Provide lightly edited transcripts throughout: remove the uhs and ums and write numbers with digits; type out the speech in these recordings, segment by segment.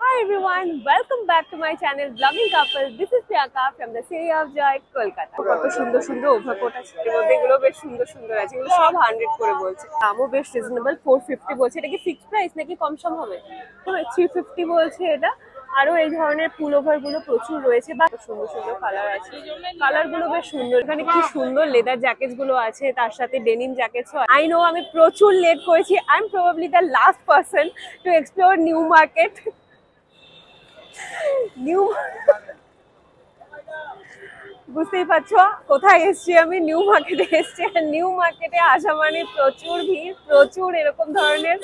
Hi everyone, welcome back to my channel Vlogging Couple. This is Priyanka from the City of Joy, Kolkata. কত সুন্দর সুন্দর overcoat আছে, এর মধ্যে এগুলো বেশ সুন্দর সুন্দর আছে, এগুলো সব 100 করে বলছে, দামও বেশ রিজনেবল। 450 বলছে। এটা কি ফিক্সড প্রাইস নাকি কম সম হবে? 350 বলছে এটা। আরো এই ধরনের পুল ওভার গুলো প্রচুর রয়েছে, বা সুন্দর সুন্দর কালার আছে, কালার গুলো বেশ সুন্দর। এখানে কি সুন্দর লেদার জ্যাকেট গুলো আছে, তার সাথে ডেনিম জ্যাকেটস। আই নো আমি প্রচুর লেট করেছি, I am probably the last person to explore new market. New বুঝতেই পারছো কোথায় এসছি আমি, নিউ মার্কেটে এসছি। নিউ মার্কেটে আসা মানে প্রচুর ভিড়, প্রচুর এরকম ধরনের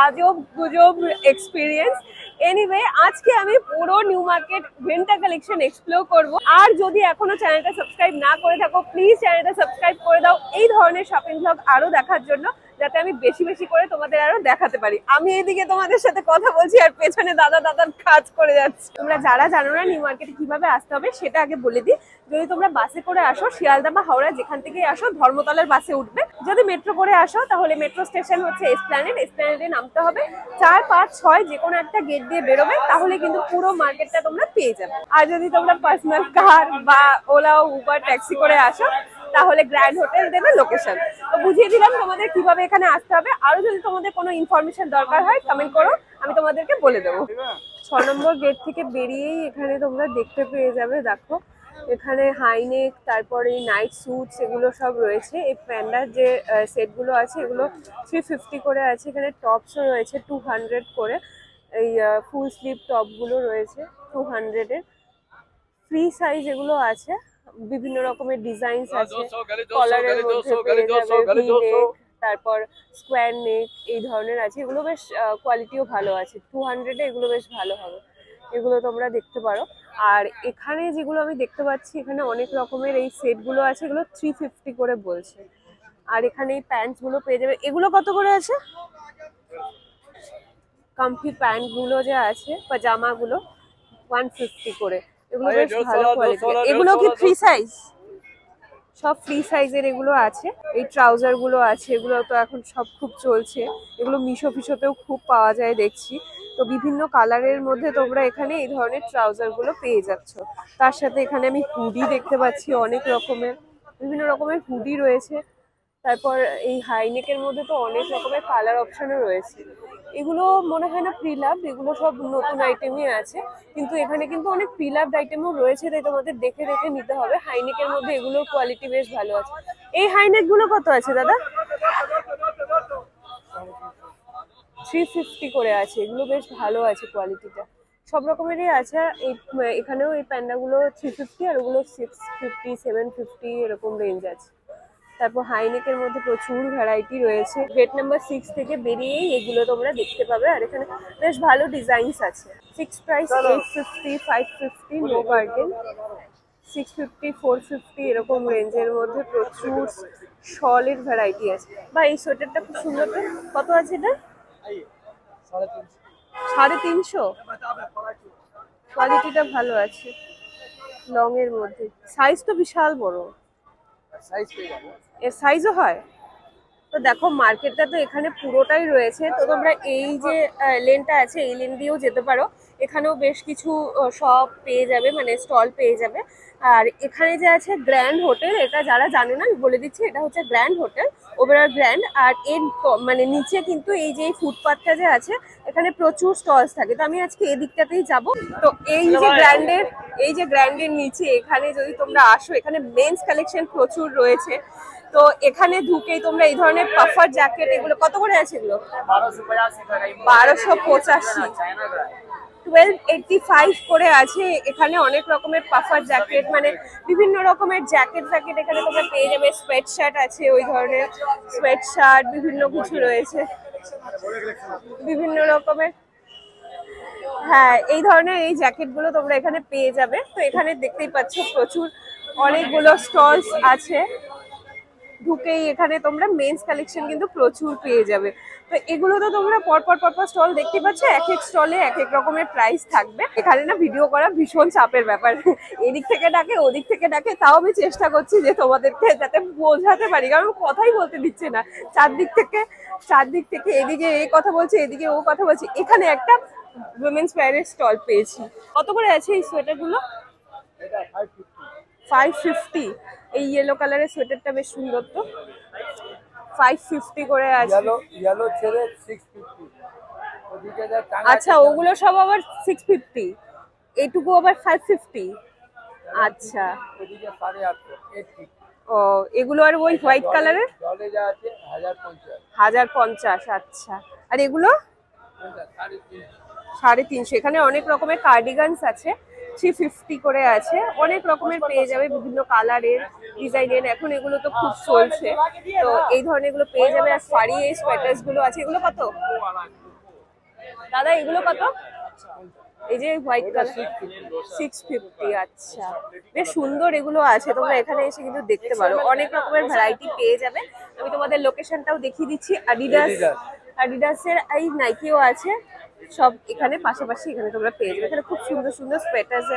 আজব গুজব এক্সপিরিয়েন্স। এনিওয়ে, আজকে আমি পুরো new market winter collection explore করব। আর যদি এখনো চ্যানেলটা সাবস্ক্রাইব না করে থাকো, প্লিজ চ্যানেলটা সাবস্ক্রাইব করে দাও এই ধরনের শপিং ব্লগ আরো দেখার জন্য, যাতে আমি বেশি বেশি করে তোমাদের আরো দেখাতে পারি। আমি এদিকে তোমাদের সাথে কথা বলছি আর পেছনে দাদার কাজ করে যাচ্ছে। তোমরা যারা জানো না নিউ মার্কেটে কিভাবে আসতে হবে সেটা আগে বলে দিই। যদি তোমরা বাসে করে আসো, শিয়ালদা বা হাওড়া যেখান থেকে আসো, ধর্মতলার বাসে উঠবে। যদি মেট্রো করে আসো তাহলে মেট্রো স্টেশন হচ্ছে এসপ্ল্যানেড, এসপ্ল্যানেডে নামতে হবে। 4, 5, 6 যে কোনো একটা গেট দিয়ে বেরোবে, তাহলে কিন্তু পুরো মার্কেটটা তোমরা পেয়ে যাবে। আর যদি তোমরা পার্সোনাল কার বা ওলা উবার ট্যাক্সি করে আসো, তাহলে গ্র্যান্ড হোটেল দেবে লোকেশন। তো বুঝিয়ে দিলাম তোমাদের কিভাবে এখানে আসতে হবে। আরো যদি তোমাদের কোনো ইনফরমেশন দরকার হয় কমেন্ট করো, আমি তোমাদেরকে বলে দেবো। 6 নম্বর গেট থেকে বেরিয়েই এখানে তোমরা দেখতে পেয়ে যাবে, দেখো এখানে হাইনেক, তারপরে নাইট স্যুটস, এগুলো সব রয়েছে। এই প্যান্ডার যে সেটগুলো আছে এগুলো 350 করে আছে। এখানে টপসও রয়েছে 200 করে। এই ফুল স্লিভ টপগুলো রয়েছে 200-এর। ফ্রি সাইজ এগুলো আছে, বিভিন্ন রকমের ডিজাইনস আছে। কলারের মধ্যে পেয়ে যাবে ভি নেক, তারপর স্কোয়ার নেক, এই ধরনের আছে। এগুলো বেশ কোয়ালিটিও ভালো আছে। 200-এ এগুলো বেশ ভালো হবে, এগুলো তোমরা দেখতে পারো। আর এখানে যেগুলো আমি দেখতে পাচ্ছি, এখানে অনেক রকমের এই সেটগুলো আছে, এগুলো 350 করে বলছে। আর এখানে এই প্যান্টস গুলো পেয়ে যাবে। এগুলো কত করে আছে? কমফি প্যান্ট গুলো যে আছে, পাজামা গুলো 150 করে। এগুলো বেশ ভালো কোয়ালিটি। এগুলো কি ফ্রি সাইজ? সব ফ্রি সাইজের এগুলো আছে। এই ট্রাউজার গুলো আছে, এগুলো তো এখন সব খুব চলছে। এগুলো মিশো ফিশোতেও খুব পাওয়া যায় দেখছি। তো বিভিন্ন কালারের মধ্যে তোমরা এখানে এই ধরনের ট্রাউজার গুলো পেয়ে যাচ্ছ। তার সাথে এখানে আমি হুডি দেখতে পাচ্ছি, অনেক রকমের বিভিন্ন রকমের হুডি রয়েছে। তারপর এই হাইনেকের মধ্যে তো অনেক রকমের কালার অপশনও রয়েছে। এগুলো মনে হয় না প্রিলাভ, এগুলো সব নতুন আইটেমই আছে। কিন্তু এখানে কিন্তু অনেক প্রিলাভ আইটেমও রয়েছে, তাই তোমাদের দেখে দেখে নিতে হবে। হাইনেকের মধ্যে এগুলোর কোয়ালিটি বেশ ভালো আছে। এই হাইনেক গুলো কত আছে দাদা? 350 করে আছে। এগুলো বেশ ভালো আছে কোয়ালিটিটা, সব রকমেরই আছে। এই এখানেও এই প্যান্ডাগুলো 350, আর ওগুলো 650, 750 এরকম রেঞ্জ আছে। তারপর হাইনেকের মধ্যে প্রচুর ভ্যারাইটি রয়েছে। গেট নাম্বার 6 থেকে বেরিয়েই এগুলো তোমরা দেখতে পাবে। আর এখানে বেশ ভালো ডিজাইনস আছে। Fix price 850, 550, no bargain. 650, 450 এরকম রেঞ্জের মধ্যে প্রচুর শলের ভ্যারাইটি আছে। বা এই সোয়েটারটা খুব সুন্দর। তো কত আছে এটা? 350। কোয়ালিটিটা ভালো আছে, লং এর মধ্যে। সাইজ তো বিশাল বড়, এর সাইজও হয়। তো দেখো মার্কেটটা তো এখানে পুরোটাই রয়েছে। তো তোমরা এই যে লেনটা আছে, এই লেন দিয়েও যেতে পারো। এখানেও বেশ কিছু শপ পেয়ে যাবে, মানে স্টল পেয়ে যাবে। আর এখানে যে আছে গ্র্যান্ড হোটেল, এটা যারা জানো না আমি বলে দিচ্ছি, এটা হচ্ছে গ্র্যান্ড হোটেল, ওবেরয় গ্র্যান্ড। আর এর মানে নিচে কিন্তু এই যে ফুটপাথটা যে আছে, এখানে প্রচুর স্টলস থাকে। তো আমি আজকে এদিকটাতেই যাব। তো এই যে গ্র্যান্ডের নিচে এখানে যদি তোমরা আসো, এখানে মেন্স কালেকশন প্রচুর রয়েছে। তো এখানে ঢুকেই তোমরা এই ধরনের পাফার জ্যাকেট, এগুলো কত করে আছে? এগুলো 1285, 1285 করে আছে। এখানে অনেক রকমের পাফার জ্যাকেট, মানে বিভিন্ন রকমের জ্যাকেট এখানে তোমরা পেয়ে যাবে। সোয়েট শার্ট আছে, ওই ধরনের সোয়েট শার্ট বিভিন্ন কিছু রয়েছে, বিভিন্ন রকমের। হ্যাঁ, এই ধরনের এই জ্যাকেটগুলো তোমরা এখানে পেয়ে যাবে। তো এখানে দেখতেই পাচ্ছ প্রচুর অনেকগুলো স্টলস আছে। ঢুকেই এখানে তোমরা মেন্স কালেকশন কিন্তু প্রচুর পেয়ে যাবে। তো এগুলো তো তোমরা পরপর স্টল দেখতে পাচ্ছ, এক এক স্টলে এক এক রকমের প্রাইস থাকবে। এখানে না ভিডিও করা ভীষণ চাপের ব্যাপার, এদিক থেকে ডাকে ওদিক থেকে ডাকে। তাও আমি চেষ্টা করছি যে তোমাদেরকে যাতে বোঝাতে পারি, কারণ কথাই বলতে দিচ্ছে না। চারদিক থেকে এদিকে এই কথা বলছে, এদিকে ও কথা বলছে। এখানে একটা উইমেন্স ওয়্যারের স্টল পেয়েছি। কত করে আছে এই সোয়েটারগুলো? 550। এই ইয়েলো কালারের সোয়েটারটা বেশ সুন্দর তো, 550 করে আছে। ইয়েলো ছেড়ে 650। আচ্ছা, ওগুলো সব আবার 650, এইটুকু আবার 550। আচ্ছা, ওদিকে 850। ও এগুলো আর ওই হোয়াইট কালারের জলে যা আছে 1050। 1050। আচ্ছা, আর এগুলো 350। এখানে অনেক রকমের কার্ডিগানস আছে, 350 করে আছে। অনেক রকমের পেয়ে যাবে, বিভিন্ন কালারের, ডিজাইনের। এখন এগুলো তো খুব চলছে, তো এই ধরনের এগুলো পেয়ে যাবে। আর ফাড়ি এই সোয়েটার্স গুলো আছে, এগুলো কত দাদা? এগুলো কত? এই যে হোয়াইট কালার 650। আচ্ছা, বেশ সুন্দর এগুলো আছে, তোমরা এখানে এসে কিন্তু দেখতে পারো, অনেক রকমের ভ্যারাইটি পেয়ে যাবে। আমি তোমাদের লোকেশনটাও দেখিয়ে দিচ্ছি। অ্যাডিডাসের এই নাইকিও আছে, সব এখানে পাশাপাশি এখানে তোমরা পেয়ে যাবে। এখানে খুব সুন্দর সুন্দর সোয়েটার্স,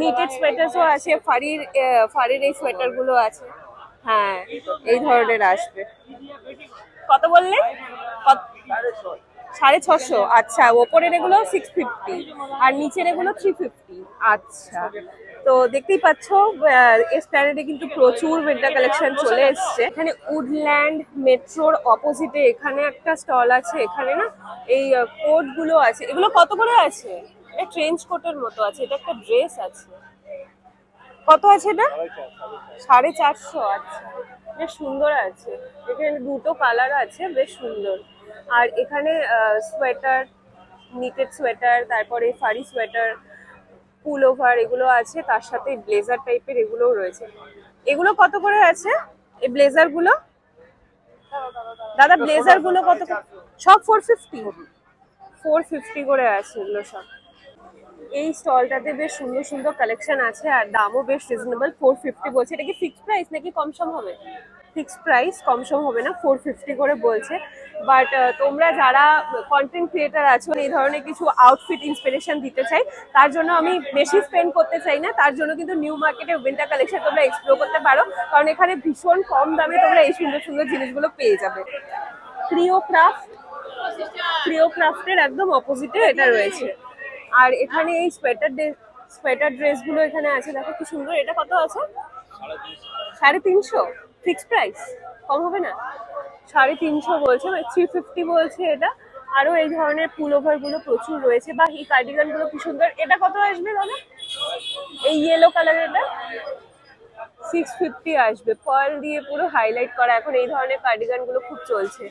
নিটেড সোয়েটার্সও আছে, ফাড়ির এই সোয়েটার গুলো আছে। হ্যাঁ, এই ধরনের আসবে। কত বললে? 650। আচ্ছা, ওপরের এগুলো 650 আর নিচের এগুলো 350। আচ্ছা, তো দেখতেই পাচ্ছ এসপ্ল্যানেডে কিন্তু প্রচুর উইন্টার কালেকশন চলে এসছে। এখানে উডল্যান্ড মেট্রোর অপোজিটে এখানে একটা স্টল আছে। এখানে না এই কোট গুলো আছে, এগুলো কত করে আছে? এটা ট্রেঞ্চ কোটের মতো আছে, এটা একটা ড্রেস আছে। কত আছে এটা? 450। আচ্ছা, বেশ সুন্দর আছে। এখানে দুটো কালার আছে, বেশ সুন্দর। আর এখানে সোয়েটার, নিটেড সোয়েটার, তারপরে ফাড়ি সোয়েটার, পুল ওভার এগুলো আছে, তার সাথে ব্লেজার টাইপের এগুলোও রয়েছে। এগুলো কত করে আছে এই ব্লেজার গুলো দাদা? ব্লেজার গুলো কত? সব 450। 450 করে আছে এগুলো সব। এই স্টলটাতে বেশ সুন্দর সুন্দর কালেকশন আছে, আর দামও বেশ রিজনেবল। 450 বলছে। এটা কি ফিক্সড প্রাইস নাকি কম সম হবে? ফিক্সড প্রাইস, কম সম হবে না। 450 করে বলছে। বাট তোমরা যারা কন্টেন্ট ক্রিয়েটার আছো, এই ধরনের কিছু আউটফিট ইন্সপিরেশন দিতে চাই, তার জন্য আমি বেশি স্পেন্ড করতে চাই না, তার জন্য কিন্তু নিউ মার্কেটে উইন্টার কালেকশন তোমরা এক্সপ্লোর করতে পারো, কারণ এখানে ভীষণ কম দামে তোমরা এই সুন্দর সুন্দর জিনিসগুলো পেয়ে যাবে। ক্রিওক্রাফটের একদম অপোজিটে এটা রয়েছে। আর এখানে এই সোয়েটার ড্রেস গুলো এখানে আছে, দেখো কি সুন্দর। এটা কত আছে? 350। ফিক্সড প্রাইস, কম হবে না? 350 বলছে, 350 বলছে এটা। আরো এই ধরনের পুল ওভার গুলো প্রচুর রয়েছে, বা এই কার্ডিগান গুলো কি সুন্দর। এটা কত আসবে দাদা? এই ইয়েলো কালার এটা 650 আসবে, পার্ল দিয়ে পুরো হাইলাইট করা। এখন এই ধরনের কার্ডিগান গুলো খুব চলছে,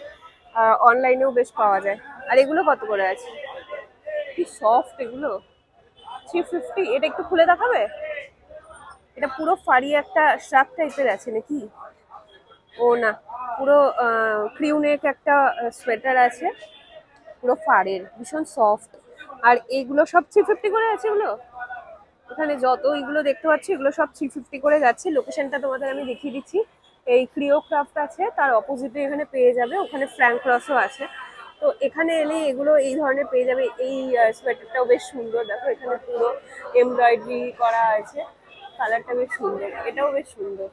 অনলাইনেও বেশ পাওয়া যায়। আর এগুলো কত করে আছে? কি সফট এগুলো, 350। এটা একটু খুলে দেখাবে? এটা পুরো ফাড়ি একটা শার্ট টাইপের আছে নাকি? ও না, পুরো ক্রিউনেক একটা সোয়েটার আছে, পুরো ফাড়ের, ভীষণ সফট। আর এইগুলো সব 350 করে আছে এগুলো। এখানে যত এইগুলো দেখতে পাচ্ছি এগুলো সব 350 করে যাচ্ছে। লোকেশনটা তোমাদের আমি দেখিয়ে দিচ্ছি। এই ক্রিওক্রাফট আছে, তার অপোজিটে এখানে পেয়ে যাবে। ওখানে ফ্র্যাঙ্ক ক্রসও আছে। তো এখানে এলে এগুলো এই ধরনের পেয়ে যাবে। এই সোয়েটারটাও বেশ সুন্দর, দেখো এখানে পুরো এমব্রয়ডারি করা আছে, কালারটা বেশ সুন্দর, এটাও বেশ সুন্দর।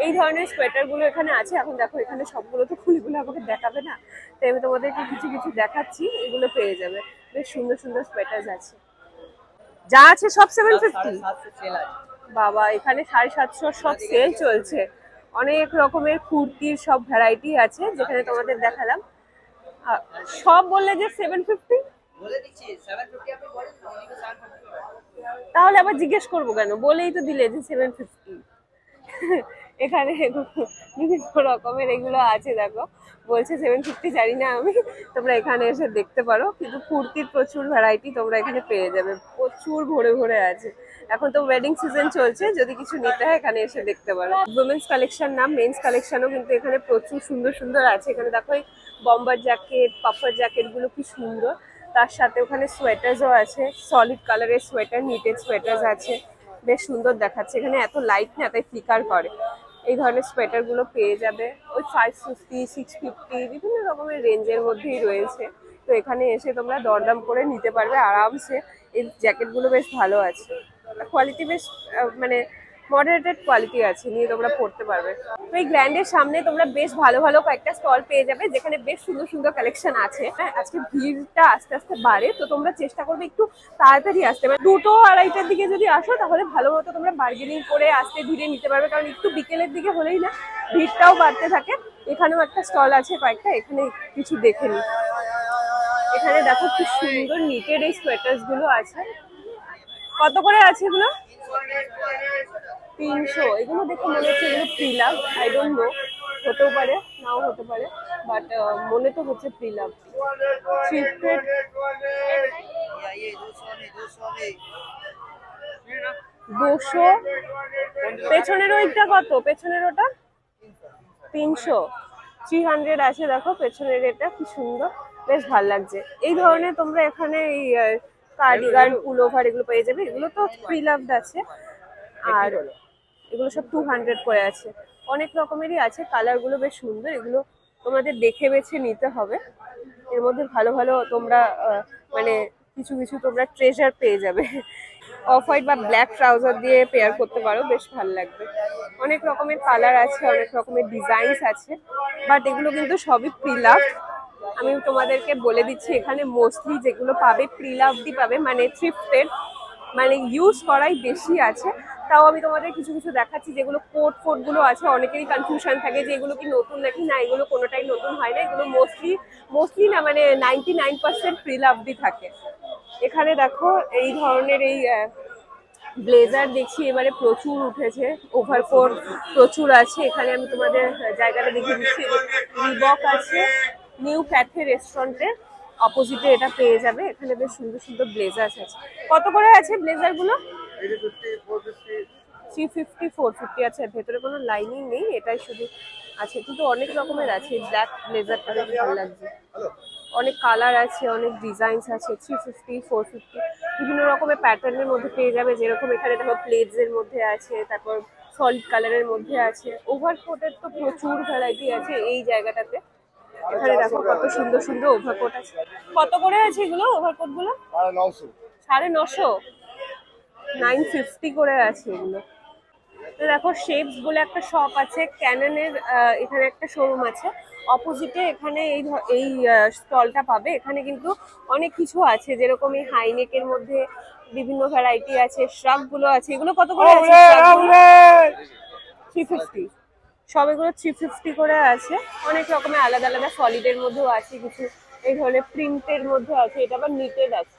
এই ধরনের সোয়েটার গুলো এখানে আছে। এখন দেখো এখানে সবগুলো তো খুলে খুলে আমাকে দেখাবে না, তাই আমি তোমাদেরকে কিছু কিছু দেখাচ্ছি। এগুলো পেয়ে যাবে, বেশ সুন্দর সুন্দর সোয়েটার আছে। যা আছে সব 750। বাবা, এখানে 750 সব সেল চলছে। অনেক রকমের কুর্তির সব ভ্যারাইটি আছে, যেখানে তোমাদের দেখালাম। সব বললে যে 750, তাহলে আবার জিজ্ঞেস করবো কেন? বলেই তো দিলে যে 750। এখানে বিভিন্ন রকমের এগুলো আছে, দেখো বলছে 750, জানি না আমি। তোমরা এখানে এসে দেখতে পারো, কিন্তু কুর্তির প্রচুর ভ্যারাইটি তোমরা এখানে পেয়ে যাবে, প্রচুর ভরে ভরে আছে। এখন তো ওয়েডিং সিজন চলছে, যদি কিছু নিতে হয় এখানে এসে দেখতে পারো। উইমেন্স কালেকশন না, মেন্স কালেকশনও কিন্তু এখানে প্রচুর সুন্দর সুন্দর আছে। এখানে দেখো এই বম্বার জ্যাকেট, পাফার জ্যাকেট গুলো কি সুন্দর। তার সাথে ওখানে সোয়েটার্সও আছে, সলিড কালারের সোয়েটার, নিটেড সোয়েটার্স আছে, বেশ সুন্দর দেখাচ্ছে। এখানে এত লাইট না, তাই ফ্লিকার করে। এই ধরনের সোয়েটার গুলো পেয়ে যাবে ওই 550, 650, বিভিন্ন রকমের রেঞ্জের মধ্যেই রয়েছে। তো এখানে এসে তোমরা দরদাম করে নিতে পারবে আরামসে। এই জ্যাকেট গুলো বেশ ভালো আছে, কোয়ালিটি বেশ মানে মডারেটেড কোয়ালিটি আছে, নিয়ে তোমরা পড়তে পারবে। তো এই গ্র্যান্ডের সামনে তোমরা বেশ ভালো ভালো কয়েকটা স্টল পেয়ে যাবে, যেখানে বেশ সুন্দর সুন্দর কালেকশন আছে। হ্যাঁ, আজকে ভিড়টা আস্তে আস্তে বাড়ে, তো তোমরা চেষ্টা করবে একটু তাড়াতাড়ি আসতে। মানে 2টো 2:30টার দিকে যদি আসো তাহলে ভালো মতো তোমরা বার্গেনিং করে আস্তে ধীরে নিতে পারবে, কারণ একটু বিকেলের দিকে হলেই না ভিড়টাও বাড়তে থাকে। এখানেও একটা স্টল আছে কয়েকটা, এখানে কিছু দেখে নি। এখানে দেখো কি সুন্দর নিটের এই সোয়েটার্স গুলো আছে। কত করে আছে এগুলো? 300। এগুলো দেখে মনে হচ্ছে এগুলো প্রিলাভ, আই ডোন্ট নো, হতেও পারে নাও হতে পারে, বাট মনে তো হচ্ছে প্রিলাভ। থ্রিফটেড 200। পেছনের ওইটা কত? পেছনের ওটা 300। 300 আছে। দেখো পেছনের এটা কি সুন্দর, বেশ ভালো লাগছে। এই ধরনের তোমরা এখানে এই কার্ডিগান, পুলোভার এগুলো পেয়ে যাবে। এগুলো তো প্রিলাভড আছে, আর এগুলো সব 200 করে আছে। অনেক রকমেরই আছে, কালার গুলো বেশ সুন্দর। এগুলো তোমাদের দেখে বেছে নিতে হবে। এর মধ্যে ভালো ভালো তোমরা মানে কিছু কিছু তোমরা ট্রেজার পেয়ে যাবে। অফ হোয়াইট বা ব্ল্যাক ট্রাউজার দিয়ে পেয়ার করতে পারো, বেশ ভালো লাগবে। অনেক রকমের কালার আছে, অনেক রকমের ডিজাইনস আছে, বাট এগুলো কিন্তু সবই প্রিলাভড। আমি তোমাদেরকে বলে দিচ্ছি, এখানে মোস্টলি যেগুলো পাবে প্রিলাভডই পাবে, মানে থ্রিফটেড, মানে ইউজ করাই বেশি আছে। তাও আমি তোমাদের কিছু কিছু দেখাচ্ছি যেগুলো কোট ফোট গুলো আছে। অনেকেরই কনফিউশন থাকে যে এগুলো কি নতুন নাকি না, এগুলো কোনোটাই নতুন হয় না। এগুলো মোস্টলি না, মানে 99% প্রিলাভডই থাকে। এখানে দেখো এই ধরনের এই ব্লেজার দেখছি এবারে প্রচুর উঠেছে, ওভারকোট প্রচুর আছে। এখানে আমি তোমাদের জায়গাটা দেখিয়ে দিচ্ছি। রিবক আছে, নিউ ক্যাফে রেস্টুরেন্টের অপোজিটে এটা পেয়ে যাবে। এখানে বেশ সুন্দর সুন্দর ব্লেজার আছে। কত করে আছে ব্লেজার গুলো? 350, 450 আছে। ভেতরে কোনো লাইনিং নেই, এটাই শুধু আছে, কিন্তু অনেক রকমের আছে। ব্ল্যাক ব্লেজারটা বেশ ভালো লাগছে। অনেক কালার আছে, অনেক ডিজাইনস আছে। 350, 450 বিভিন্ন রকমের প্যাটার্নের মধ্যে পেয়ে যাবে। যেরকম এখানে দেখো প্লেটস এর মধ্যে আছে, তারপর সলিড কালারের মধ্যে আছে। ওভারকোটের তো প্রচুর ভ্যারাইটি আছে এই জায়গাটাতে। এখানে দেখো কত সুন্দর সুন্দর ওভারকোট আছে। কত করে আছে এগুলো ওভারকোট গুলো? 950। 950 করে আছে এগুলো। তো দেখো শেপস বলে একটা শপ আছে, ক্যাননের এখানে একটা শোরুম আছে অপোজিটে। এখানে এই স্টলটা পাবে। এখানে কিন্তু অনেক কিছু আছে, যেরকম এই হাইনেকের মধ্যে বিভিন্ন ভ্যারাইটি আছে, শ্রাগ গুলো আছে। এগুলো কত করে আছে? 350। সব এগুলো 350 করে আছে। অনেক রকমের আলাদা আলাদা সলিডের মধ্যেও আছে, কিছু এই ধরনের প্রিন্টের মধ্যে আছে। এটা আবার নিটেড আছে,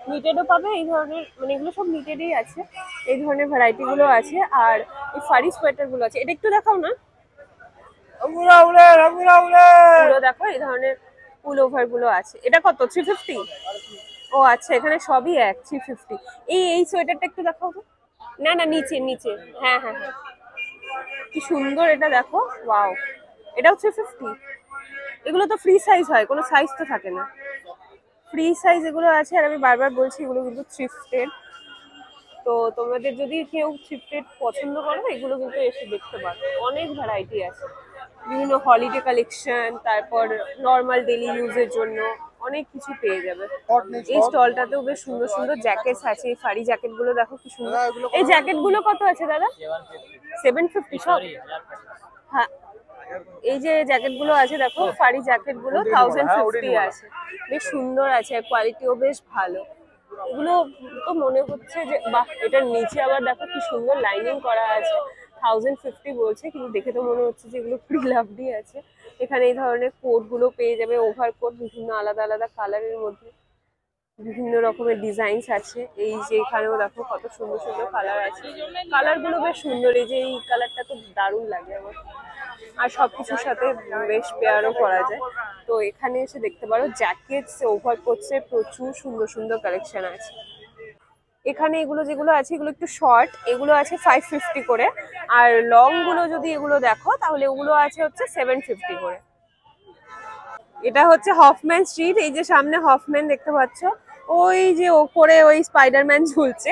নিটেডও পাবে এই ধরনের, মানে এগুলো সব নিটেডই আছে। এই ধরনের ভ্যারাইটি গুলো আছে। আর এই ফারি সোয়েটার গুলো আছে, এটা একটু দেখাও না। পুরো দেখো এই ধরনের পুল ওভার গুলো আছে। এটা কত? 350। ও আচ্ছা, এখানে সবই এক 350। এই সোয়েটারটা একটু দেখাও তো। না না, নিচে নিচে। হ্যাঁ হ্যাঁ হ্যাঁ, কি সুন্দর এটা দেখো, ওয়াও। এটাও 350। এগুলো তো ফ্রি সাইজ হয়, কোনো সাইজ তো থাকে না, ফ্রি সাইজ এগুলো আছে। আর আমি বারবার বলছি এগুলো কিন্তু থ্রিফটেড। তো তোমাদের যদি কেউ থ্রিফটেড পছন্দ করো, এগুলো কিন্তু এসে দেখতে পারো। অনেক ভ্যারাইটি আছে, বিভিন্ন হলিডে কালেকশন, তারপর নর্মাল ডেলি ইউজের জন্য অনেক কিছু পেয়ে যাবে। এই স্টলটাতেও বেশ সুন্দর সুন্দর জ্যাকেটস আছে। এই ফাড়ি জ্যাকেট গুলো দেখো কি সুন্দর। এই জ্যাকেট গুলো কত আছে দাদা? 750 সব? হ্যাঁ, এই যে জ্যাকেট গুলো আছে দেখো, ফাড়ি জ্যাকেট গুলো 1050 আছে। বেশ সুন্দর আছে, কোয়ালিটিও বেশ ভালো। এগুলো তো মনে হচ্ছে যে বাহ, এটার নিচে আবার দেখো কি সুন্দর লাইনিং করা আছে। 1050 বলছে, কিন্তু দেখে তো মনে হচ্ছে যে এগুলো প্রিলাভডই আছে। এখানে এই ধরনের কোট গুলো পেয়ে যাবে, ওভারকোট বিভিন্ন আলাদা আলাদা কালারের মধ্যে, বিভিন্ন রকমের ডিজাইনস আছে। এই যে এখানেও দেখো কত সুন্দর সুন্দর কালার আছে, কালার গুলো বেশ সুন্দর। এই যে এই কালারটা তো দারুণ লাগে আমার, আর সবকিছুর সাথে বেশ পেয়ারও করা যায়। তো এখানে এসে দেখতে পারো জ্যাকেটস, ওভারকোটসে প্রচুর সুন্দর সুন্দর কালেকশন আছে। এখানে এগুলো যেগুলো আছে এগুলো একটু শর্ট, এগুলো আছে 550 করে। আর লং গুলো যদি এগুলো দেখো তাহলে ওগুলো আছে হচ্ছে 750 করে। এটা হচ্ছে হফম্যান স্ট্রিট। এই যে সামনে হফম্যান দেখতে পাচ্ছ, ওই যে ওপরে ওই স্পাইডারম্যান ঝুলছে।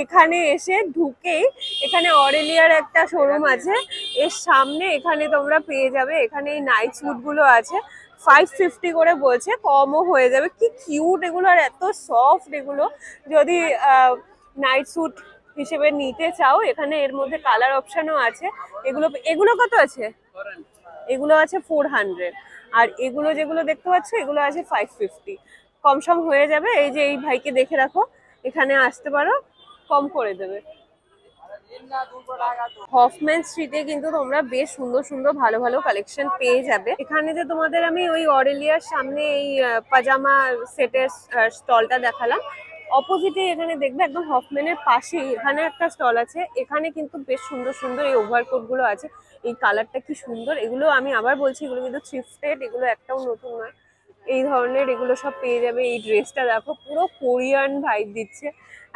এখানে এসে ঢুকেই এখানে অরেলিয়ার একটা শোরুম আছে, এর সামনে এখানে তোমরা পেয়ে যাবে। এখানে এই নাইট স্যুট গুলো আছে 550 করে বলছে, কমও হয়ে যাবে। কি কিউট এগুলো, আর এত সফট এগুলো। যদি নাইট স্যুট হিসেবে নিতে চাও, এখানে এর মধ্যে কালার অপশনও আছে। এগুলো এগুলো কত আছে? এগুলো আছে 400, আর এগুলো যেগুলো দেখতে পাচ্ছ এগুলো আছে 550। কম সম হয়ে যাবে। এই যে এই ভাইকে দেখে রাখো, এখানে আসতে পারো, কম করে দেবে। হফম্যান স্ট্রিটে কিন্তু তোমরা বেশ সুন্দর সুন্দর ভালো ভালো কালেকশন পেয়ে যাবে। এখানে যে তোমাদের আমি ওই অরেলিয়ার সামনে এই পাজামা সেটের স্টলটা দেখালাম, অপোজিটে এখানে দেখবে একদম হফম্যানের পাশেই এখানে একটা স্টল আছে। এখানে কিন্তু বেশ সুন্দর সুন্দর এই ওভারকোট গুলো আছে। এই কালারটা কি সুন্দর! এগুলো আমি আবার বলছি, এগুলো কিন্তু থ্রিফটেড, এগুলো একটাও নতুন নয়। এই ধরনের এগুলো সব পেয়ে যাবে। এই ড্রেসটা দেখো, পুরো কোরিয়ান ভাইব দিচ্ছে,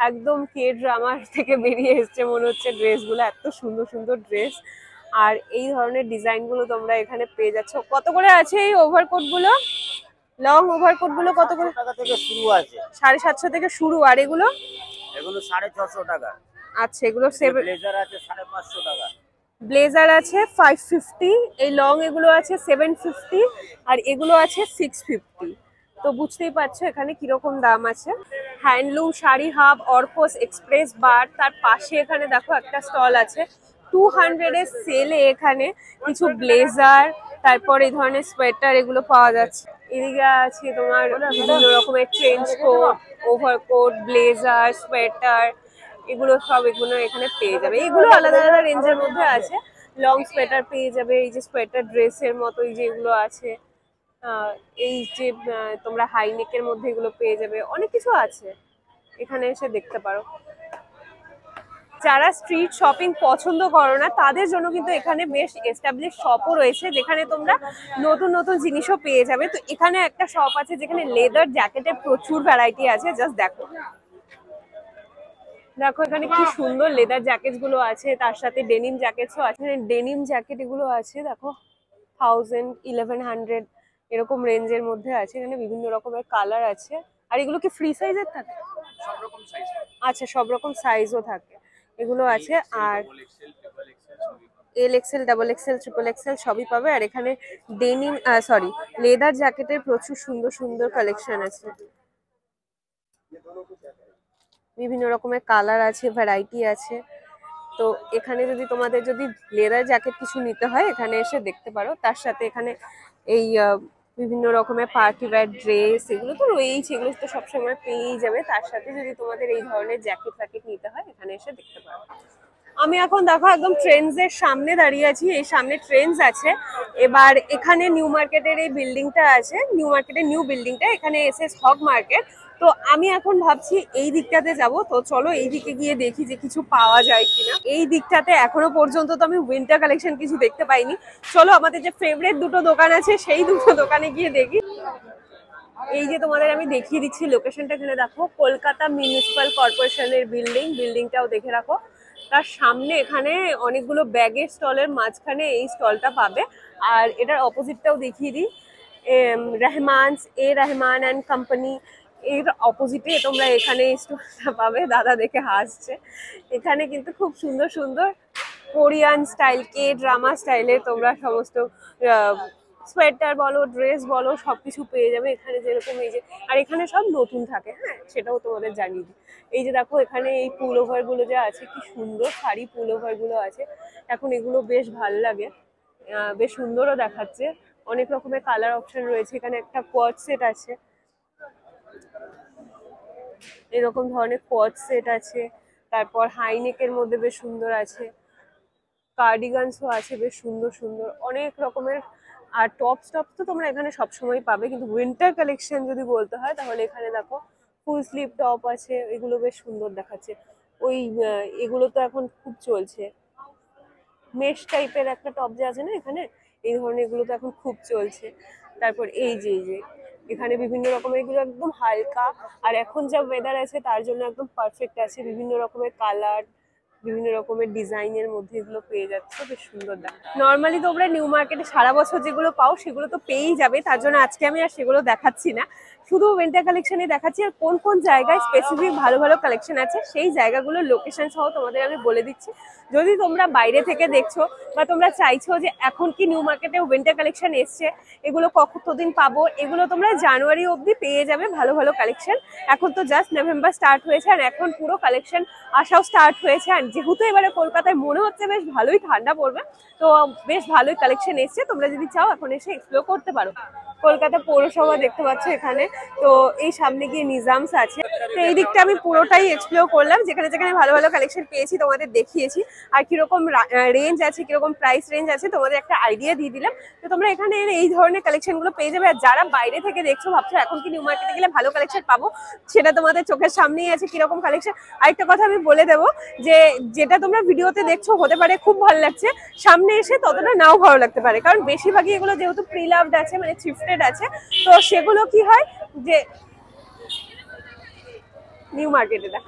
একদম কে ড্রামার থেকে বেরিয়ে এসছে মনে হচ্ছে ড্রেসগুলো। এত সুন্দর সুন্দর ড্রেস, আর এই ধরনের ডিজাইন গুলো তোমরা এখানে পেয়ে যাচ্ছ। কত করে আছে এই ওভারকোট গুলো? লং ওভারকোট গুলো কত করে? টাকা থেকে শুরু আছে, 750 থেকে শুরু। আর এগুলো? এগুলো 650 টাকা। আচ্ছা, এগুলো ব্লেজার আছে 550 টাকা। ব্লেজার আছে 550, এই লং এগুলো আছে 750, আর এগুলো আছে 650। তো বুঝতেই পারছো এখানে কিরকম দাম আছে। হ্যান্ডলুম শাড়ি হাব, অর্কস এক্সপ্রেস বার, তার পাশে এখানে দেখো একটা স্টল আছে 200 এর সেলে। এখানে কিছু ব্লেজার, তারপর এই ধরনের সোয়েটার এগুলো পাওয়া যাচ্ছে। এদিকে আছে তোমার বিভিন্ন রকমের trench coat, overcoat, blazer, sweater, এগুলো সব এগুলো এখানে পেয়ে যাবে। এগুলো আলাদা আলাদা রেঞ্জের মধ্যে আছে। লং সোয়েটার পেয়ে যাবে, এই যে সোয়েটার ড্রেসের মতো এই যে এগুলো আছে, এই যে তোমরা হাই নেকের মধ্যে এগুলো পেয়ে যাবে। অনেক কিছু আছে, এখানে এসে দেখতে পারো। যারা স্ট্রিট শপিং পছন্দ করো না তাদের জন্য কিন্তু এখানে বেশ এস্টাবলিশ শপও রয়েছে, যেখানে তোমরা নতুন নতুন জিনিসও পেয়ে যাবে। তো এখানে একটা শপ আছে যেখানে লেদার জ্যাকেটের প্রচুর ভ্যারাইটি আছে। জাস্ট দেখো, দেখো এখানে কি সুন্দর লেদার জ্যাকেট গুলো আছে, তার সাথে ডেনিম জ্যাকেটসও আছে। ডেনিম জ্যাকেট এগুলো আছে দেখো 1000, 1100 এরকম রেঞ্জের মধ্যে আছে। এখানে বিভিন্ন রকমের কালার আছে। আর এগুলো কি ফ্রি সাইজের থাকে? সব রকম সাইজ। আচ্ছা, সব রকম সাইজও থাকে, এগুলো আছে। আর XL, XXL, XXL সবই পাবে। আর এখানে ডেনিম সরি লেদার জ্যাকেটের প্রচুর সুন্দর সুন্দর কালেকশন আছে। বিভিন্ন রকমের কালার আছে, ভ্যারাইটি আছে। তো এখানে যদি তোমাদের যদি লেদার জ্যাকেট কিছু নিতে হয় এখানে এসে দেখতে পারো। তার সাথে এখানে এই বিভিন্ন রকমের পার্টি ওয়্যার ড্রেস এগুলো তো রয়েইছে, এগুলো তো সবসময় পেয়েই যাবে। তার সাথে যদি তোমাদের এই ধরনের জ্যাকেট ফ্যাকেট নিতে হয় এখানে এসে দেখতে পারো। আমি এখন দেখো একদম ট্রেন্ডস এর সামনে দাঁড়িয়ে আছি। এই সামনে ট্রেন্ডস আছে। এবার এখানে নিউ মার্কেটের এই বিল্ডিংটা আছে, নিউ মার্কেটের নিউ বিল্ডিংটা, এখানে SS হগ মার্কেট। তো আমি এখন ভাবছি এই দিকটাতে যাব। তো চলো এই দিকে গিয়ে দেখি যে কিছু পাওয়া যায় কিনা। এই দিকটাতে এখনো পর্যন্ত তো আমি উইন্টার কালেকশন কিছু দেখতে পাইনি। চলো আমাদের যে ফেভারিট দুটো দোকান আছে সেই দুটো দোকানে গিয়ে দেখি। এই যে তোমাদের আমি দেখিয়ে দিচ্ছি লোকেশনটা, এখানে দেখো কলকাতা মিউনিসিপাল কর্পোরেশনের বিল্ডিংটাও দেখে রাখো। তার সামনে এখানে অনেকগুলো ব্যাগের স্টলের মাঝখানে এই স্টলটা পাবে। আর এটার অপোজিটটাও দেখিয়ে দিই, রহমান অ্যান্ড কোম্পানি, এর অপোজিটে তোমরা এখানে স্টলটা পাবে। দাদা দেখে হাসছে। এখানে কিন্তু খুব সুন্দর সুন্দর কোরিয়ান স্টাইল, কে ড্রামা স্টাইলের তোমরা সমস্ত সোয়েটার বলো, ড্রেস বলো, সবকিছু পেয়ে যাবে এখানে। যেরকম এই যে, আর এখানে সব নতুন থাকে, হ্যাঁ সেটাও তোমাদের জানিয়ে দিই। এই যে দেখো এখানে এই পুল ওভার গুলো যে আছে, কি সুন্দর শাড়ি পুল ওভার গুলো আছে এখন। এগুলো বেশ ভালো লাগে, বেশ সুন্দরও দেখাচ্ছে। অনেক রকমের কালার অপশন রয়েছে। এখানে একটা কোয়াড সেট আছে, এরকম ধরনের কোয়াড সেট আছে। তারপর হাইনেকের মধ্যে বেশ সুন্দর আছে, কার্ডিগানসও আছে বেশ সুন্দর সুন্দর, অনেক রকমের। আর টপস তো তোমরা এখানে সবসময় পাবে। কিন্তু উইন্টার কালেকশন যদি বলতে হয় তাহলে এখানে দেখো ফুল স্লিভ টপ আছে, এগুলো বেশ সুন্দর দেখাচ্ছে। ওই এগুলো তো এখন খুব চলছে, মেশ টাইপের একটা টপ যে আছে না এখানে, এই ধরনের এগুলো তো এখন খুব চলছে। তারপর এই যে এখানে বিভিন্ন রকমের, এগুলো একদম হালকা, আর এখন যা ওয়েদার আছে তার জন্য একদম পারফেক্ট আছে। বিভিন্ন রকমের কালার, বিভিন্ন রকমের ডিজাইনের মধ্যে এগুলো পেয়ে যাচ্ছে, বেশ সুন্দর দেখ। নর্মালি তোমরা নিউ মার্কেটে সারা বছর যেগুলো পাও সেগুলো তো পেয়েই যাবে, তার জন্য আজকে আমি আর সেগুলো দেখাচ্ছি না। শুধু উইন্টার কালেকশনই দেখাচ্ছি, আর কোন কোন জায়গায় স্পেসিফিক ভালো ভালো কালেকশন আছে সেই জায়গাগুলোর লোকেশন সহ তোমাদের আমি বলে দিচ্ছি। যদি তোমরা বাইরে থেকে দেখছো বা তোমরা চাইছো যে এখন কি নিউ মার্কেটে উইন্টার কালেকশন এসছে, এগুলো কতদিন পাবো, এগুলো তোমরা জানুয়ারি অবধি পেয়ে যাবে ভালো ভালো কালেকশন। এখন তো জাস্ট নভেম্বর স্টার্ট হয়েছে, আর এখন পুরো কালেকশন আসাও স্টার্ট হয়েছে। আর যেহেতু এবারে কলকাতায় মনে হচ্ছে বেশ ভালোই ঠান্ডা পড়বে, তো বেশ ভালোই কালেকশন এসছে। তোমরা যদি চাও এখন এসে এক্সপ্লোর করতে পারো। কলকাতা পৌরসভা দেখতে পাচ্ছ এখানে, তো এই সামনে গিয়ে নিজামস আছে। তো এই দিকটা আমি পুরোটাই এক্সপ্লোর করলাম, যেখানে যেখানে ভালো ভালো কালেকশন পেয়েছি তোমাদের দেখিয়েছি, আর কিরকম রেঞ্জ আছে, কিরকম প্রাইস রেঞ্জ আছে তোমাদের একটা আইডিয়া দিয়ে দিলাম। তো তোমরা এখানে এই ধরনের কালেকশন গুলো পেয়ে যাবে। আর যারা বাইরে থেকে দেখছো ভাবছো এখন কি নিউ মার্কেটে গেলে ভালো কালেকশন পাবো, সেটা তোমাদের চোখের সামনেই আছে কিরকম কালেকশন। আরেকটা কথা আমি বলে দেবো যে যেটা তোমরা ভিডিওতে দেখছো হতে পারে খুব ভালো লাগছে, সামনে এসে ততটা নাও ভালো লাগতে পারে, কারণ বেশিরভাগই এগুলো যেহেতু প্রি লাভড আছে, মানে থ্রিফটেড আছে, তো সেগুলো কি হয় যে নিউ মার্কেটে না,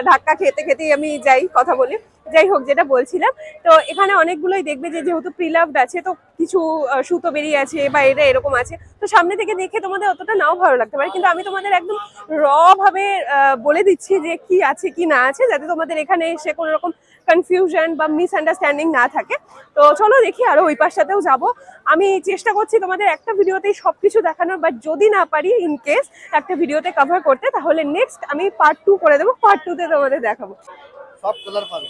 ধাক্কা খেতে খেতেই আমি যাই কথা বলি। যাই হোক, যেটা বলছিলাম, তো এখানে অনেকগুলোই দেখবে যে যেহেতু প্রিলাভড আছে, তো কিছু সুতো বেরিয়ে আছে বা এটা এরকম আছে, তো সামনে থেকে দেখে তোমাদের অতটা নাও ভালো লাগতে পারে, কিন্তু আমি তোমাদের একদম র ভাবে বলে দিচ্ছি যে কি আছে কি না আছে, যাতে তোমাদের এখানে এসে কোনো রকম কনফিউশন বা মিসআন্ডারস্ট্যান্ডিং না থাকে। তো চলো দেখি, আরো ওই পাশটাতেও যাবো। আমি চেষ্টা করছি তোমাদের একটা ভিডিওতেই সবকিছু দেখানোর, বাট যদি না পারি ইন কেস একটা ভিডিওতে কভার করতে, তাহলে নেক্সট আমি পার্ট 2 করে দেবো, পার্ট 2 তে তোমাদের দেখাবো। সব কালার পাবে।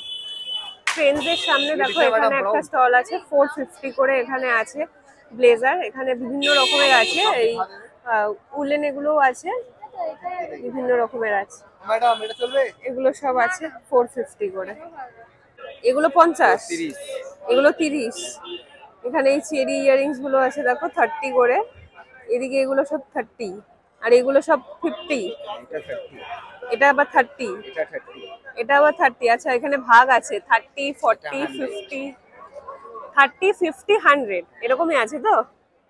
ট্রেন্ডসের সামনে দেখো এখানে একটা স্টল আছে, 450 করে এখানে আছে ব্লেজার, এখানে বিভিন্ন রকমের আছে, এই উলেন এগুলোও আছে, বিভিন্ন রকমের আছে। ম্যাডাম এটা চলবে? এগুলো সব আছে 450 করে, এগুলো 50, এগুলো 30। এখানে এই চেরি ইয়ারিংস গুলো আছে দেখো 30 করে, এদিকে এগুলো সব 30, আর এগুলো সব 50। এটা আবার 30, এটা আবার 30। আচ্ছা, এখানে ভাগ আছে 30, 40, 50, 30, 50, 100 এরকমই আছে তো,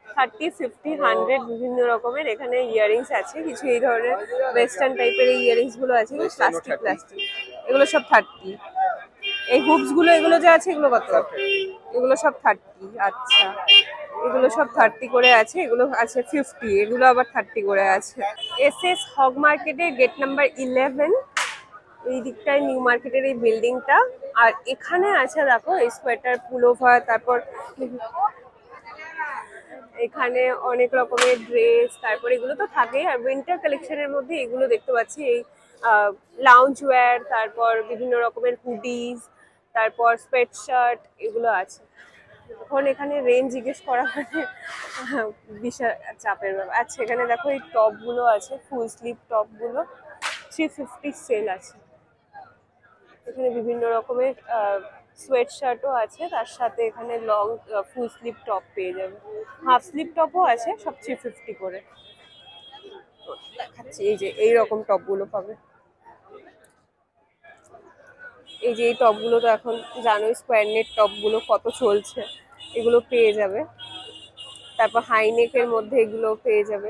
30, 50, 100 বিভিন্ন রকমের এখানে ইয়ারিংস আছে। কিছু এই ধরনের ওয়েস্টার্ন টাইপের এই ইয়ারিংস গুলো আছে, প্লাস্টিক, এগুলো সব 30। এই হুপস গুলো এগুলো যে আছে এগুলো কত? এগুলো সব 30। আচ্ছা, এগুলো সব 30 করে আছে, এগুলো আছে 50, এগুলো আবার 30 করে আছে। এসএস হগ মার্কেটের গেট নাম্বার 11, এই দিকটায় নিউ মার্কেটের এই বিল্ডিংটা। আর এখানে আছে দেখো এই সোয়েটার, পুলোভার, তারপর এখানে অনেক রকমের ড্রেস, তারপর এগুলো তো থাকেই। আর উইন্টার কালেকশনের মধ্যে এগুলো দেখতে পাচ্ছি, এই লাউঞ্জ ওয়্যার, তারপর বিভিন্ন রকমের হুডিজ, তারপর স্পেট শার্ট, এগুলো আছে। এখন এখানে রেঞ্জ জিজ্ঞেস করা মানে বিশাল চাপের ব্যাপার। আচ্ছা, এখানে দেখো এই টপগুলো আছে, ফুল স্লিভ টপগুলো 350 সেল আছে। এখানে বিভিন্ন রকমের সোয়েট শার্টও আছে, তার সাথে এখানে লং ফুল স্লিভ টপ পেয়ে যাবে, হাফ স্লিভ টপও আছে, সব 350 করে দেখাচ্ছি। এই যে এইরকম টপগুলো পাবে, এই যে এই টপগুলো তো এখন জানোই স্কোয়ার নেট টপগুলো কত চলছে, এগুলো পেয়ে যাবে। তারপর হাইনেকের মধ্যে এগুলো পেয়ে যাবে।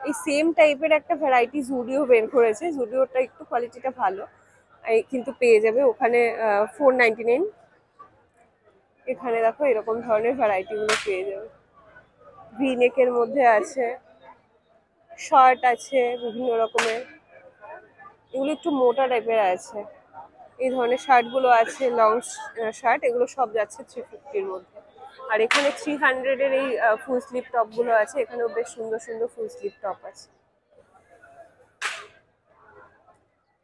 এই সেম টাইপের একটা ভ্যারাইটি জুডিও বের করেছে, জুডিওটা একটু কোয়ালিটিটা ভালো, কিন্তু পেয়ে যাবে ওখানে 499। এখানে দেখো এরকম ধরনের ভ্যারাইটি গুলো পেয়ে যাবে। ভি নেকের মধ্যে আছে, শার্ট আছে বিভিন্ন রকমের, এগুলো একটু মোটা টাইপের আছে। এই ধরনের শার্ট গুলো আছে, লং শার্ট, এগুলো সব যাচ্ছে 350-র মধ্যে। আর এখানে 300-এর এই ফুল স্লিভ টপ গুলো আছে, এখানেও বেশ সুন্দর সুন্দর ফুল স্লিভ টপ আছে,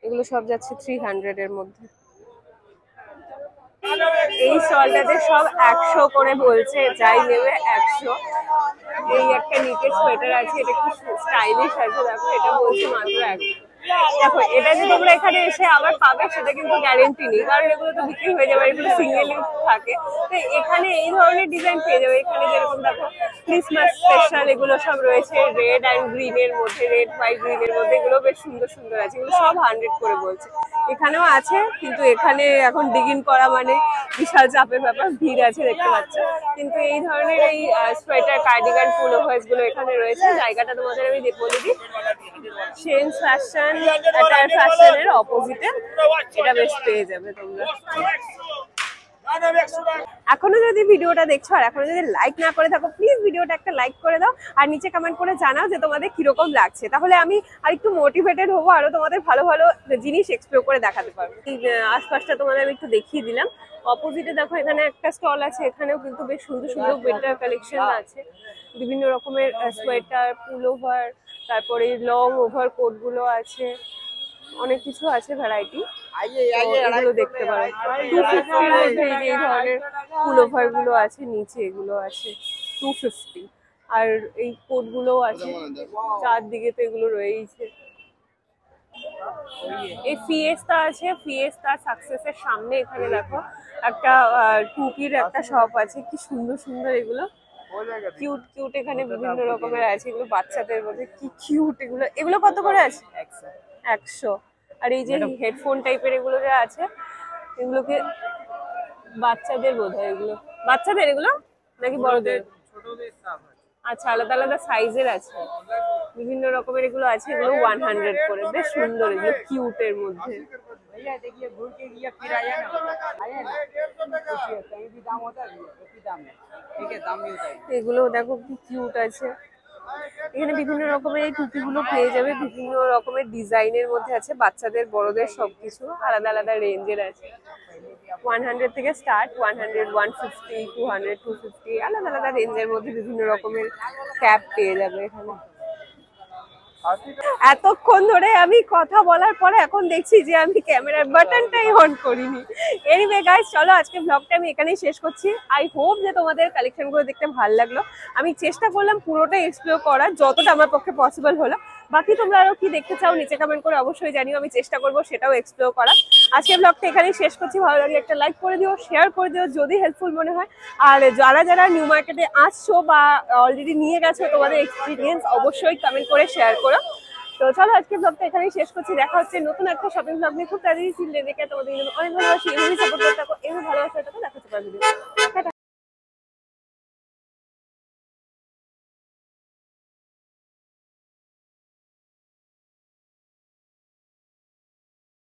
এগুলো সব যাচ্ছে 300-এর মধ্যে। এই স্টলটাতে সব 100 করে বলছে, যাই নেবে 100। এই একটা নিকের সোয়েটার আছে, এটা কি স্টাইলিশ আছে দেখো, এটা বলছে মাত্র 100। দেখো এটা যে তোমরা এখানে এসে আবার পাবে সেটা কিন্তু গ্যারেন্টি নেই, কারণ এগুলো তো বিক্রি হয়ে যাবে, এগুলো সিঙ্গেল ইউজ থাকে। তো এখানে এই ধরনের ডিজাইন পেয়ে যাবে। এখানে যেরকম দেখো ক্রিসমাস স্পেশাল এগুলো সব রয়েছে, রেড অ্যান্ড গ্রিনের মধ্যে, রেড হোয়াইট গ্রিনের মধ্যে, এগুলো বেশ সুন্দর সুন্দর আছে, এগুলো সব 100 করে বলছে। এখানেও আছে, কিন্তু এখানে এখন ডিগিন করা মানে বিশাল চাপের ব্যাপার, ভিড় আছে দেখতে পাচ্ছ। কিন্তু এই ধরনের এই সোয়েটার, কার্ডিগান, পুলোভার্স গুলো এখানে রয়েছে। জায়গাটা তোমাদের আমি বলে দিই, চেঞ্জ ফ্যাশন, অ্যাটায়ার ফ্যাশনের অপোজিটে, এটা বেশ পেয়ে যাবে তোমরা। এখনো যদি ভিডিওটা দেখছো আর এখনো যদি লাইক না করে থাকো প্লিজ ভিডিওটা একটা লাইক করে দাও আর নিচে কমেন্ট করে জানাও যে তোমাদের কিরকম লাগছে, তাহলে আমি আর একটু মোটিভেটেড হবো, আরো তোমাদের ভালো ভালো জিনিস এক্সপ্লোর করে দেখাতে পারবো। এই আশপাশটা তোমাদের আমি একটু দেখিয়ে দিলাম। অপোজিটে দেখো এখানে একটা স্টল আছে, এখানেও কিন্তু বেশ সুন্দর সুন্দর উইন্টার কালেকশন আছে, বিভিন্ন রকমের সোয়েটার, পুলোভার, তারপরে লং ওভার কোট গুলো আছে, অনেক কিছু আছে ভ্যারাইটি, এগুলো দেখতে পারো। 250 মধ্যে এই ধরনের পুলোভার গুলো আছে, নিচে এগুলো আছে 250, আর এই কোট গুলো আছে চারদিকে, তো এগুলো রয়েছে। এই ফিয়েস্তা আছে, ফিয়েস্তা সাকসেসের সামনে এখানে দেখো একটা টুপির একটা শপ আছে, কি সুন্দর সুন্দর এগুলো, কিউট কিউট, এখানে বিভিন্ন রকমের আছে, এগুলো বাচ্চাদের মধ্যে কি কিউট, এগুলো এগুলো কত করে আছে? 100। আর এই যে হেডফোন টাইপের এগুলো যা আছে, এগুলোকে বাচ্চাদের বোধহয়, এগুলো বাচ্চাদের এগুলো নাকি বড়দের? আচ্ছা, আলাদা আলাদা সাইজের আছে, বিভিন্ন রকমের এগুলো আছে, এগুলো 100 করে, বেশ সুন্দর, এগুলো কিউটের মধ্যে। এগুলো দেখো কি কিউট আছে, এখানে বিভিন্ন রকমের এই টুপিগুলো পেয়ে যাবে, বিভিন্ন রকমের ডিজাইনের মধ্যে আছে, বাচ্চাদের বড়দের সবকিছু আলাদা আলাদা রেঞ্জের আছে। 100 থেকে স্টার্ট, 100, 150, 200, 250, আলাদা আলাদা রেঞ্জের মধ্যে বিভিন্ন রকমের ক্যাপ পেয়ে যাবে এখানে। এতক্ষণ ধরে আমি কথা বলার পরে এখন দেখছি যে আমি ক্যামেরার বাটনটাই অন করিনি। এনিওয়ে গাইস, চলো আজকে ব্লগটা আমি এখানেই শেষ করছি। আই হোপ যে তোমাদের কালেকশনগুলো দেখতে ভালো লাগলো। আমি চেষ্টা করলাম পুরোটাই এক্সপ্লোর করার, যতটা আমার পক্ষে পসিবল হলো। বাকি তোমরা আরো কি দেখতে চাও নিচে কমেন্ট করে অবশ্যই জানিও, আমি চেষ্টা করবো সেটাও এক্সপ্লোর করা। আজকে ব্লগটা এখানেই শেষ করছি, ভালো লাগলে একটা লাইক করে দিও, শেয়ার করে দিও যদি হেল্পফুল মনে হয়। আর যারা যারা নিউ মার্কেটে আসছো বা অলরেডি নিয়ে গেছো, তোমাদের এক্সপিরিয়েন্স অবশ্যই কমেন্ট করে শেয়ার করো। তো চলো আজকে ব্লগটা এখানেই শেষ করছি, দেখা হচ্ছে নতুন একটা শপিং ব্লগ নিয়ে খুব তাড়াতাড়ি। দেখে তোমাদের অনেক ভালোবাসি, এভাবেই সাপোর্ট করতে থাকো, এভাবে ভালোবাসা থাকো, দেখা হচ্ছে।